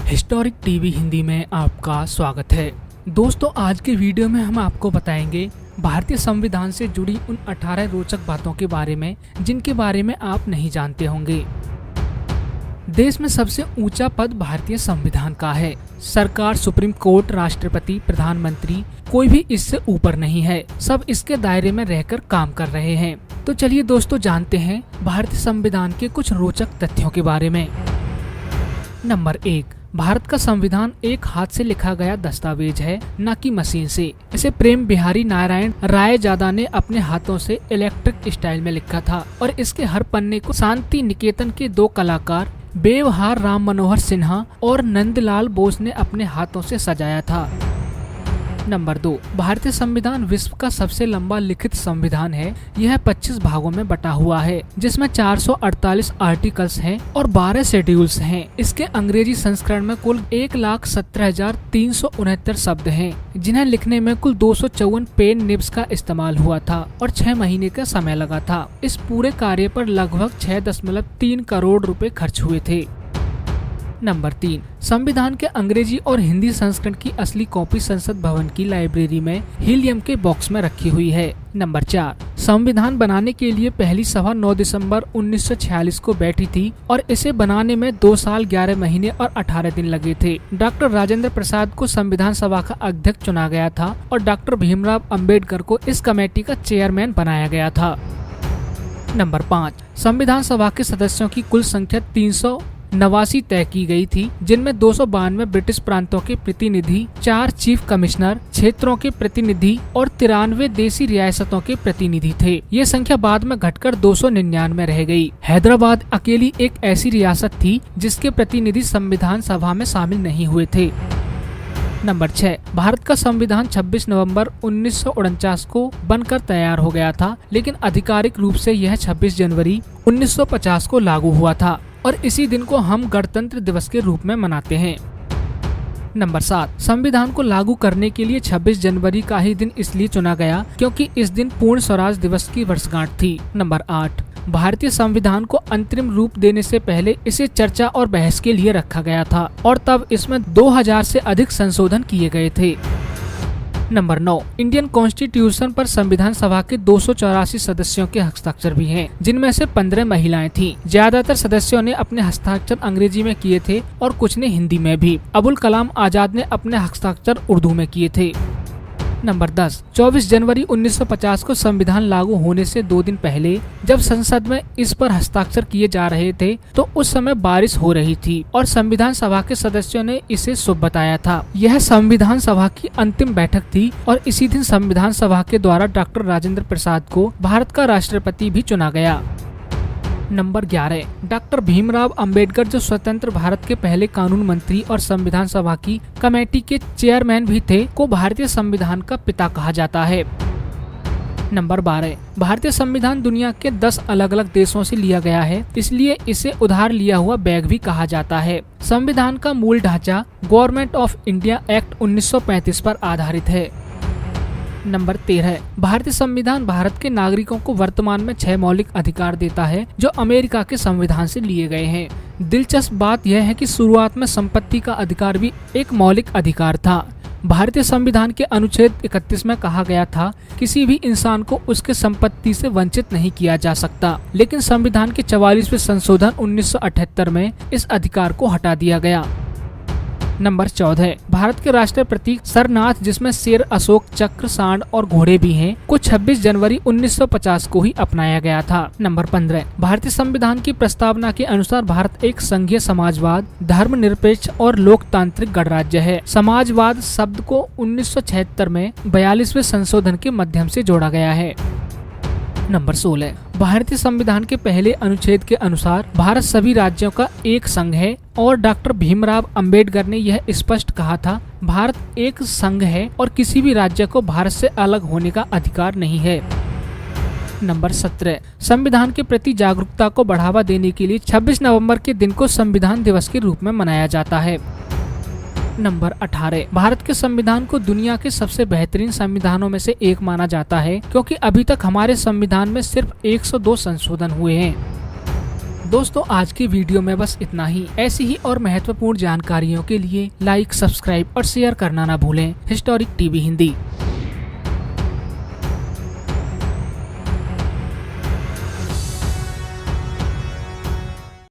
Historic TV Hindi में आपका स्वागत है। दोस्तों, आज के वीडियो में हम आपको बताएंगे भारतीय संविधान से जुड़ी उन 18 रोचक बातों के बारे में जिनके बारे में आप नहीं जानते होंगे। देश में सबसे ऊंचा पद भारतीय संविधान का है। सरकार, सुप्रीम कोर्ट, राष्ट्रपति, प्रधानमंत्री, कोई भी इससे ऊपर नहीं है। सब इसके दायरे में रहकर काम कर रहे हैं। तो चलिए दोस्तों, जानते हैं भारतीय संविधान के कुछ रोचक तथ्यों के बारे में। नंबर 1, भारत का संविधान एक हाथ से लिखा गया दस्तावेज है, न कि मशीन से। इसे प्रेम बिहारी नारायण रायजादा ने अपने हाथों से इलेक्ट्रिक स्टाइल में लिखा था और इसके हर पन्ने को शांति निकेतन के 2 कलाकार बेवहार राम मनोहर सिन्हा और नंदलाल बोस ने अपने हाथों से सजाया था। नंबर 2, भारतीय संविधान विश्व का सबसे लंबा लिखित संविधान है। यह 25 भागों में बटा हुआ है, जिसमें 448 आर्टिकल्स हैं और 12 शेड्यूल्स हैं। इसके अंग्रेजी संस्करण में कुल 1,17,369 शब्द हैं, जिन्हें लिखने में कुल 254 पेन निब्स का इस्तेमाल हुआ था और 6 महीने का समय लगा था। इस पूरे कार्य पर लगभग 6.3 करोड़ रुपए खर्च हुए थे। नंबर 3, संविधान के अंग्रेजी और हिंदी संस्करण की असली कॉपी संसद भवन की लाइब्रेरी में हीलियम के बॉक्स में रखी हुई है। नंबर 4, संविधान बनाने के लिए पहली सभा 9 दिसंबर 1946 को बैठी थी और इसे बनाने में 2 साल 11 महीने और 18 दिन लगे थे। डॉक्टर राजेंद्र प्रसाद को संविधान सभा का अध्यक्ष चुना गया था और डॉक्टर भीमराव अंबेडकर को इस कमेटी का चेयरमैन बनाया गया था। नंबर 5, संविधान सभा के सदस्यों की कुल संख्या 389 तय की गई थी, जिनमें 292 ब्रिटिश प्रांतों के प्रतिनिधि, 4 चीफ कमिश्नर, क्षेत्रों के प्रतिनिधि और 93 देसी रियासतों के प्रतिनिधि थे। ये संख्या बाद में घटकर 299 रह गई। हैदराबाद अकेली एक ऐसी रियासत थी जिसके प्रतिनिधि संविधान सभा में शामिल नहीं हुए थे। नंबर 6, भारत का संविधान 26 नवंबर 1949 को बनकर तैयार हो गया था, लेकिन आधिकारिक रूप से यह 26 जनवरी 1950 को लागू हुआ था और इसी दिन को हम गणतंत्र दिवस के रूप में मनाते हैं। नंबर 7, संविधान को लागू करने के लिए 26 जनवरी का ही दिन इसलिए चुना गया क्योंकि इस दिन पूर्ण स्वराज दिवस की वर्षगांठ थी। नंबर 8, भारतीय संविधान को अंतरिम रूप देने से पहले इसे चर्चा और बहस के लिए रखा गया था और तब इसमें 2000 से अधिक संशोधन किए गए थे। नंबर 9, इंडियन कॉन्स्टिट्यूशन पर संविधान सभा के 284 सदस्यों के हस्ताक्षर भी हैं, जिनमें से 15 महिलाएं थीं। ज्यादातर सदस्यों ने अपने हस्ताक्षर अंग्रेजी में किए थे और कुछ ने हिंदी में भी। अबुल कलाम आजाद ने अपने हस्ताक्षर उर्दू में किए थे। नंबर 10, 24 जनवरी 1950 को संविधान लागू होने से 2 दिन पहले जब संसद में इस पर हस्ताक्षर किए जा रहे थे तो उस समय बारिश हो रही थी और संविधान सभा के सदस्यों ने इसे शुभ बताया था। यह संविधान सभा की अंतिम बैठक थी और इसी दिन संविधान सभा के द्वारा डॉक्टर राजेंद्र प्रसाद को भारत का राष्ट्रपति भी चुना गया। नंबर 11, डॉक्टर भीमराव अंबेडकर, जो स्वतंत्र भारत के पहले कानून मंत्री और संविधान सभा की कमेटी के चेयरमैन भी थे, को भारतीय संविधान का पिता कहा जाता है। नंबर 12, भारतीय संविधान दुनिया के 10 अलग अलग देशों से लिया गया है, इसलिए इसे उधार लिया हुआ बैग भी कहा जाता है। संविधान का मूल ढांचा गवर्नमेंट ऑफ इंडिया एक्ट 1935 पर आधारित है। नंबर 13, भारतीय संविधान भारत के नागरिकों को वर्तमान में 6 मौलिक अधिकार देता है, जो अमेरिका के संविधान से लिए गए हैं। दिलचस्प बात यह है कि शुरुआत में संपत्ति का अधिकार भी एक मौलिक अधिकार था। भारतीय संविधान के अनुच्छेद 31 में कहा गया था, किसी भी इंसान को उसके संपत्ति से वंचित नहीं किया जा सकता, लेकिन संविधान के 44वें संशोधन 1978 में इस अधिकार को हटा दिया गया। नंबर 14, भारत के राष्ट्रीय प्रतीक सरनाथ, जिसमें शेर, अशोक चक्र, सांड और घोड़े भी हैं, को 26 जनवरी 1950 को ही अपनाया गया था। नंबर 15, भारतीय संविधान की प्रस्तावना के अनुसार भारत एक संघीय समाजवाद, धर्मनिरपेक्ष और लोकतांत्रिक गणराज्य है। समाजवाद शब्द को 1976 में 42वें संशोधन के माध्यम से जोड़ा गया है। नंबर 16, भारतीय संविधान के पहले अनुच्छेद के अनुसार भारत सभी राज्यों का एक संघ है और डॉक्टर भीमराव अंबेडकर ने यह स्पष्ट कहा था, भारत एक संघ है और किसी भी राज्य को भारत से अलग होने का अधिकार नहीं है। नंबर 17, संविधान के प्रति जागरूकता को बढ़ावा देने के लिए 26 नवंबर के दिन को संविधान दिवस के रूप में मनाया जाता है। नंबर 18, भारत के संविधान को दुनिया के सबसे बेहतरीन संविधानों में से एक माना जाता है, क्योंकि अभी तक हमारे संविधान में सिर्फ 102 संशोधन हुए हैं। दोस्तों आज की वीडियो में बस इतना ही। ऐसी ही और महत्वपूर्ण जानकारियों के लिए लाइक, सब्सक्राइब और शेयर करना ना भूलें हिस्टोरिक टीवी हिंदी।